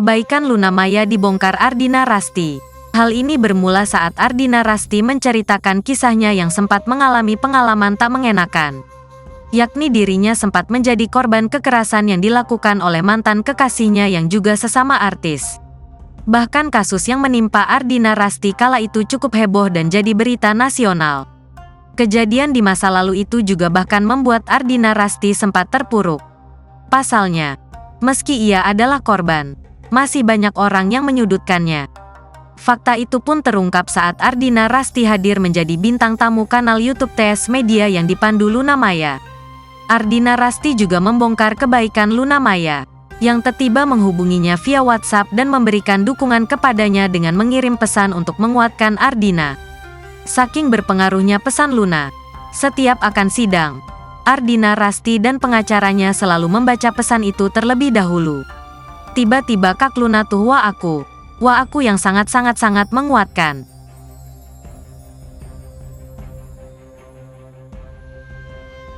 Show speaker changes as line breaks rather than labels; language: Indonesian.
Kebaikan Luna Maya dibongkar Ardina Rasti. Hal ini bermula saat Ardina Rasti menceritakan kisahnya yang sempat mengalami pengalaman tak mengenakan. Yakni dirinya sempat menjadi korban kekerasan yang dilakukan oleh mantan kekasihnya yang juga sesama artis. Bahkan kasus yang menimpa Ardina Rasti kala itu cukup heboh dan jadi berita nasional. Kejadian di masa lalu itu juga bahkan membuat Ardina Rasti sempat terpuruk. Pasalnya, meski ia adalah korban, masih banyak orang yang menyudutkannya. Fakta itu pun terungkap saat Ardina Rasti hadir menjadi bintang tamu kanal YouTube TS Media yang dipandu Luna Maya. Ardina Rasti juga membongkar kebaikan Luna Maya, yang tiba-tiba menghubunginya via WhatsApp dan memberikan dukungan kepadanya dengan mengirim pesan untuk menguatkan Ardina. Saking berpengaruhnya pesan Luna, setiap akan sidang, Ardina Rasti dan pengacaranya selalu membaca pesan itu terlebih dahulu. Tiba-tiba Kak Luna tuh wah aku yang sangat-sangat menguatkan.